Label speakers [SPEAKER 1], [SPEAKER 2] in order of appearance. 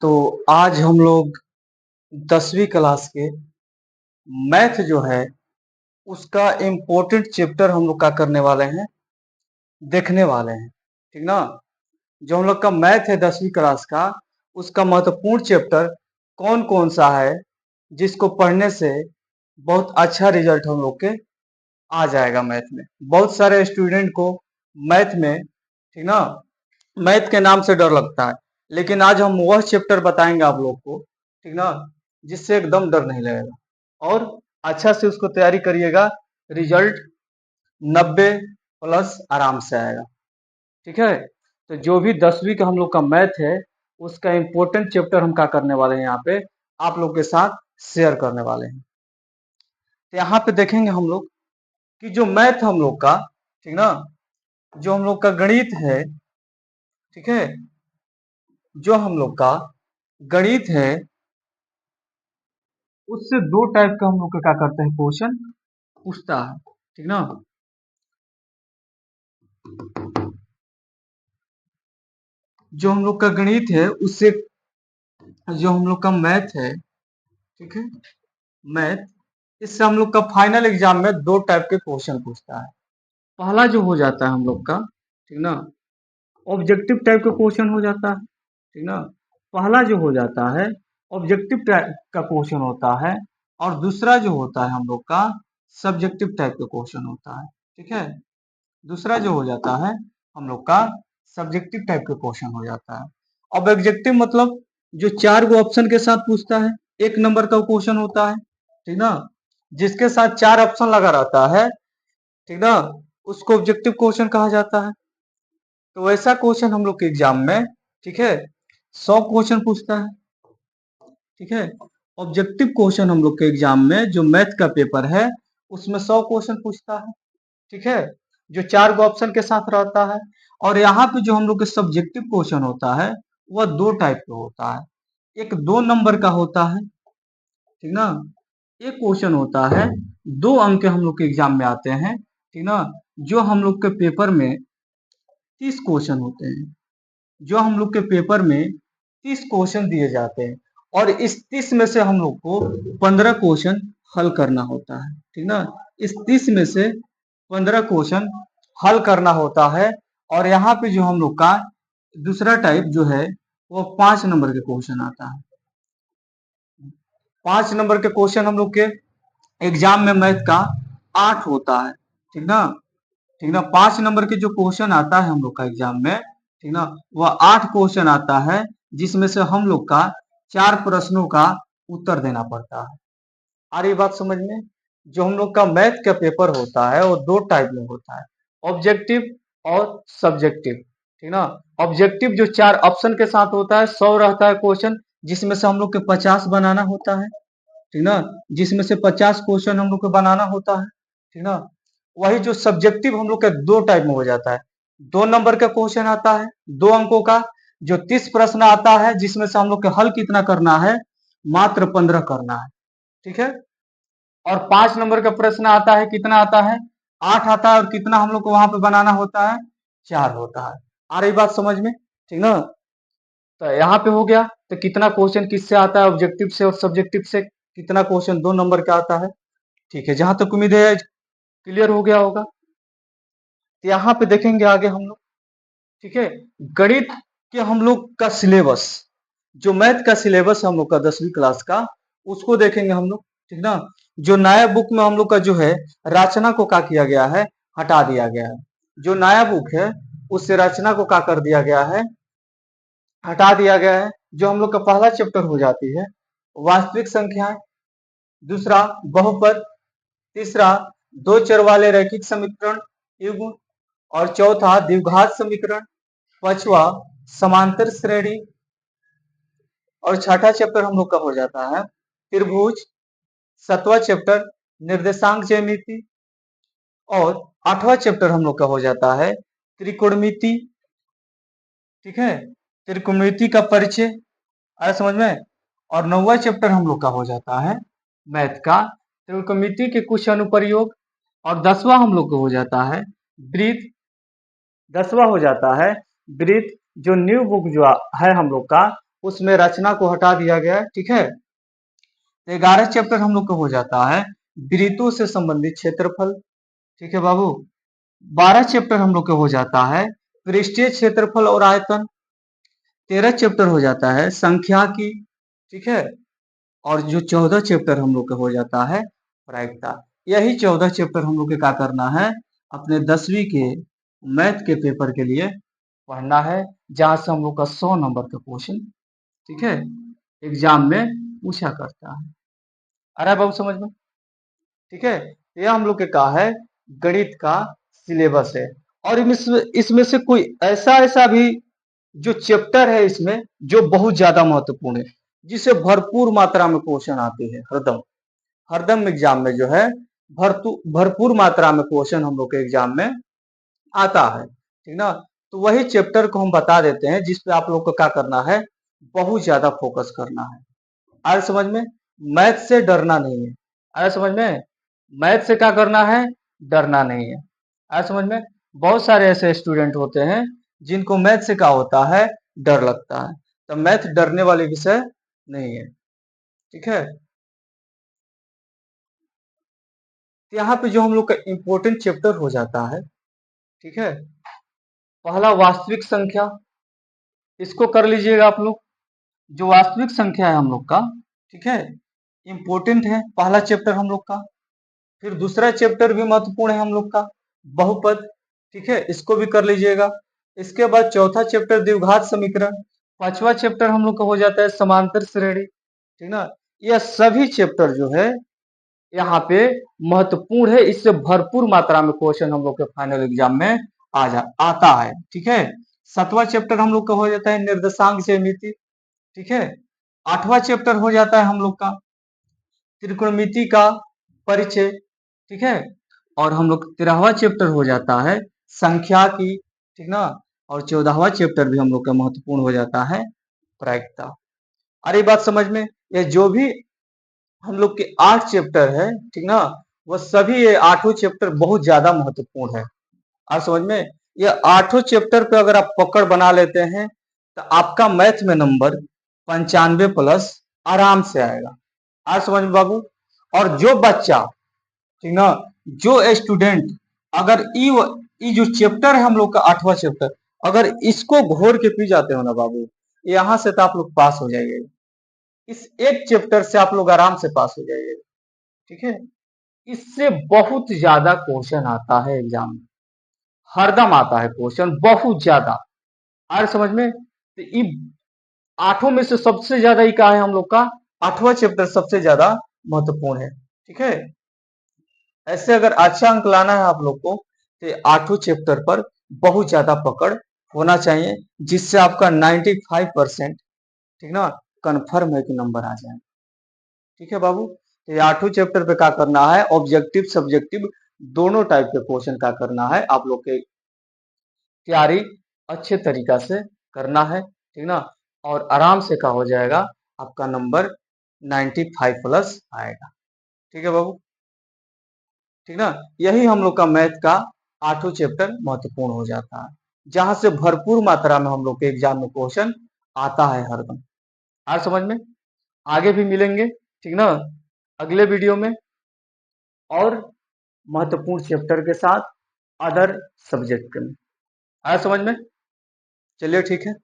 [SPEAKER 1] तो आज हम लोग 10वीं क्लास के मैथ जो है उसका इम्पोर्टेंट चैप्टर हम लोग का करने वाले हैं, देखने वाले हैं। ठीक ना? जो हम लोग का मैथ है 10वीं क्लास का, उसका महत्वपूर्ण चैप्टर कौन कौन सा है जिसको पढ़ने से बहुत अच्छा रिजल्ट हम लोग के आ जाएगा मैथ में। बहुत सारे स्टूडेंट को मैथ में, ठीक ना, मैथ के नाम से डर लगता है, लेकिन आज हम वह चैप्टर बताएंगे आप लोग को, ठीक ना, जिससे एकदम डर नहीं लगेगा और अच्छा से उसको तैयारी करिएगा। रिजल्ट 90 प्लस आराम से आएगा। ठीक है? तो जो भी 10वीं का हम लोग का मैथ है उसका इम्पोर्टेंट चैप्टर हम क्या करने वाले हैं, यहाँ पे आप लोग के साथ शेयर करने वाले हैं। तो यहाँ पे देखेंगे हम लोग कि जो मैथ हम लोग का, ठीक ना, जो हम लोग का गणित है, ठीक है, जो हम लोग का गणित है उससे दो टाइप का हम लोग का क्या करते हैं, क्वेश्चन पूछता है। ठीक ना? जो हम लोग का गणित है उससे, जो हम लोग का मैथ है, ठीक है, मैथ, इससे हम लोग का फाइनल एग्जाम में दो टाइप के क्वेश्चन पूछता है। पहला जो हो जाता है हम लोग का, ठीक ना, ऑब्जेक्टिव टाइप का क्वेश्चन हो जाता है। ठीक ना? पहला जो हो जाता है ऑब्जेक्टिव टाइप का क्वेश्चन होता है, और दूसरा जो होता है हम लोग का सब्जेक्टिव टाइप का क्वेश्चन होता है। ठीक है? दूसरा जो हो जाता है हम लोग का सब्जेक्टिव टाइप का क्वेश्चन हो जाता है। अब ऑब्जेक्टिव मतलब जो चार गो ऑप्शन के साथ पूछता है, एक नंबर का क्वेश्चन होता है। ठीक ना? जिसके साथ चार ऑप्शन लगा रहता है, ठीक ना, उसको ऑब्जेक्टिव क्वेश्चन कहा जाता है। तो वैसा क्वेश्चन हम लोग के एग्जाम में, ठीक है, 100 क्वेश्चन पूछता है। ठीक है? ऑब्जेक्टिव क्वेश्चन हम लोग के एग्जाम में जो मैथ का पेपर है उसमें 100 क्वेश्चन पूछता है। ठीक है? जो चार गो ऑप्शन के साथ रहता है। और यहाँ पे जो हम लोग के सब्जेक्टिव क्वेश्चन होता है वह दो टाइप का होता है। एक 2 नंबर का होता है, ठीक ना, एक क्वेश्चन होता है 2 अंक के हम लोग के एग्जाम में आते हैं। ठीक ना? जो हम लोग के पेपर में 30 क्वेश्चन होते हैं, जो हम लोग के पेपर में 30 क्वेश्चन दिए जाते हैं, और इस 30 में से हम लोग को 15 क्वेश्चन हल करना होता है। ठीक ना? इस 30 में से 15 क्वेश्चन हल करना होता है। और यहाँ पे जो हम लोग का दूसरा टाइप जो है वो 5 नंबर के क्वेश्चन आता है। 5 नंबर के क्वेश्चन हम लोग के एग्जाम में मैथ का 8 होता है। ठीक ना? ठीक ना? 5 नंबर के जो क्वेश्चन आता है हम लोग का एग्जाम में, ठीक ना, वह 8 क्वेश्चन आता है, जिसमें से हम लोग का 4 प्रश्नों का उत्तर देना पड़ता है। आ रही बात समझ में? जो हम लोग का मैथ का पेपर होता है वो दो टाइप में होता है, ऑब्जेक्टिव और सब्जेक्टिव। ठीक ना? ऑब्जेक्टिव जो चार ऑप्शन के साथ होता है, 100 रहता है क्वेश्चन, जिसमें से हम लोग के 50 बनाना होता है। ठीक ना? जिसमें से 50 क्वेश्चन हम लोग को बनाना होता है। ठीक ना? वही जो सब्जेक्टिव हम लोग का दो टाइप में हो जाता है। 2 नंबर का क्वेश्चन आता है 2 अंकों का, जो 30 प्रश्न आता है, जिसमें से हम लोग के हल कितना करना है, मात्र 15 करना है। ठीक है? और 5 नंबर का प्रश्न आता है, कितना आता है, 8 आता है, और कितना हम लोग को वहां पे बनाना होता है, 4 होता है। आ रही बात समझ में? ठीक ना? तो यहाँ पे हो गया। तो कितना क्वेश्चन किससे आता है, ऑब्जेक्टिव से और सब्जेक्टिव से, कितना क्वेश्चन 2 नंबर का आता है। ठीक है? जहां तक उम्मीद है क्लियर हो गया होगा। तो यहाँ पे देखेंगे आगे हम लोग, ठीक है, गणित के हम लोग का सिलेबस, जो मैथ का सिलेबस हम लोग का 10वीं क्लास का, उसको देखेंगे हम लोग। ठीक ना? जो नया बुक में हम लोग का जो है रचना को क्या किया गया है, हटा दिया गया है। जो नया बुक है उससे रचना को क्या कर दिया गया है, हटा दिया गया है। जो हम लोग का पहला चैप्टर हो जाती है वास्तविक संख्याएं, दूसरा बहुपद, तीसरा दो चर वाले रैखिक समीकरण युग्म, और चौथा द्विघात समीकरण, पांचवा समांतर श्रेणी, और छठा चैप्टर हम लोग का हो जाता है त्रिभुज, सातवां चैप्टर निर्देशांक ज्यामिति, और 8वां चैप्टर हम लोग का हो जाता है त्रिकोणमिति। ठीक है? त्रिकोणमिति का परिचय आया समझ में? और 9वां चैप्टर हम लोग का हो जाता है मैथ का त्रिकोणमिति के कुछ अनुप्रयोग, और 10वां हम लोग का हो जाता है वृत्त। 10वां हो जाता है वृत्त, जो न्यू बुक जो है हम लोग का, उसमें रचना को हटा दिया गया है। ठीक है, 11 चैप्टर हम लोग का हो जाता है वृत्तों से संबंधित क्षेत्रफल। ठीक है बाबू, 12 चैप्टर हम लोग का हो जाता है पृष्ठीय क्षेत्रफल और आयतन। 13 चैप्टर हो जाता है संख्या की। ठीक है, और जो 14 चैप्टर हम लोग का हो जाता है प्रायिकता। यही 14 चैप्टर हम लोग के क्या करना है, अपने 10वीं के मैथ के पेपर के लिए पढ़ना है, जहां से हम लोग का 100 नंबर का क्वेश्चन, ठीक है, एग्जाम में पूछा करता है। आ रहा है बाबू समझ में? ठीक है, यह हम लोग के का है गणित का सिलेबस है। और इसमें से कोई ऐसा ऐसा भी जो चैप्टर है इसमें जो बहुत ज्यादा महत्वपूर्ण है, जिसे भरपूर मात्रा में क्वेश्चन आते हैं हरदम। हरदम एग्जाम में जो है भरपूर मात्रा में क्वेश्चन हम लोग के एग्जाम में आता है। ठीक ना, तो वही चैप्टर को हम बता देते हैं जिसपे आप लोग को क्या करना है, बहुत ज्यादा फोकस करना है। आए समझ में? मैथ से डरना नहीं है। आए समझ में? मैथ से क्या करना है, डरना नहीं है। आए समझ में? बहुत सारे ऐसे स्टूडेंट होते हैं जिनको मैथ से क्या होता है, डर लगता है। तो मैथ डरने वाले विषय नहीं है। ठीक है, तो यहाँ पे जो हम लोग का इंपॉर्टेंट चैप्टर हो जाता है, ठीक है, पहला वास्तविक संख्या, इसको कर लीजिएगा आप लोग। जो वास्तविक संख्या है हम लोग का, ठीक है, इंपॉर्टेंट है पहला चैप्टर हम लोग का। फिर दूसरा चैप्टर भी महत्वपूर्ण है हम लोग का, बहुपद। ठीक है, इसको भी कर लीजिएगा। इसके बाद चौथा चैप्टर द्विघात समीकरण। पांचवा चैप्टर हम लोग का हो जाता है समांतर श्रेणी। ठीक ना, यह सभी चैप्टर जो है यहाँ पे महत्वपूर्ण है, इससे भरपूर मात्रा में क्वेश्चन हम लोग के फाइनल एग्जाम में आता है। ठीक है, सातवां चैप्टर हम लोग का हो जाता है निर्देशांक ज्यामिति। ठीक है, आठवां चैप्टर हो जाता है हम लोग का त्रिकोणमिति का परिचय। ठीक है, और हम लोग 13वां चैप्टर हो जाता है संख्या की। ठीक ना, और 14वां चैप्टर भी हम लोग का महत्वपूर्ण हो जाता है प्रायिकता। अरे बात समझ में? ये जो भी हम लोग के 8 चैप्टर है, ठीक ना, वो सभी ये 8 चैप्टर बहुत ज्यादा महत्वपूर्ण है। आप समझ में? ये 8 चैप्टर पे अगर आप पकड़ बना लेते हैं तो आपका मैथ में नंबर 95 प्लस आराम से आएगा। आज समझ में बाबू? और जो बच्चा, ठीक ना, जो स्टूडेंट अगर ई जो चैप्टर है हम लोग का 8वां चैप्टर, अगर इसको घोर के पी जाते हो ना बाबू, यहाँ से तो आप लोग पास हो जाइए। इस एक चैप्टर से आप लोग आराम से पास हो जाइए। ठीक है, इससे बहुत ज्यादा क्वेश्चन आता है एग्जाम में, हरदम आता है क्वेश्चन बहुत ज्यादा। आ रहा समझ में? तो ये 8 में से सबसे ज्यादा ही का है हम लोग का 8वां चैप्टर सबसे ज्यादा महत्वपूर्ण है। ठीक है, ऐसे अगर अच्छा अंक लाना है आप लोग को तो 8 चैप्टर पर बहुत ज्यादा पकड़ होना चाहिए, जिससे आपका 95%, ठीक ना, कन्फर्म है कि नंबर आ जाए। ठीक है बाबू, तो ये 8 चैप्टर पे क्या करना है, ऑब्जेक्टिव सब्जेक्टिव दोनों टाइप के क्वेश्चन का करना है आप लोग के तैयारी अच्छे तरीका से करना है। ठीक ना, और आराम से का हो जाएगा, आपका नंबर 95 प्लस आएगा। ठीक है बाबू, ठीक ना, यही हम लोग का मैथ का 8 चैप्टर महत्वपूर्ण हो जाता है, जहां से भरपूर मात्रा में हम लोग के एग्जाम में क्वेश्चन आता है हरदम। आज समझ में? आगे भी मिलेंगे, ठीक ना, अगले वीडियो में और महत्वपूर्ण चैप्टर के साथ अदर सब्जेक्ट में। आज समझ में? चलिए ठीक है।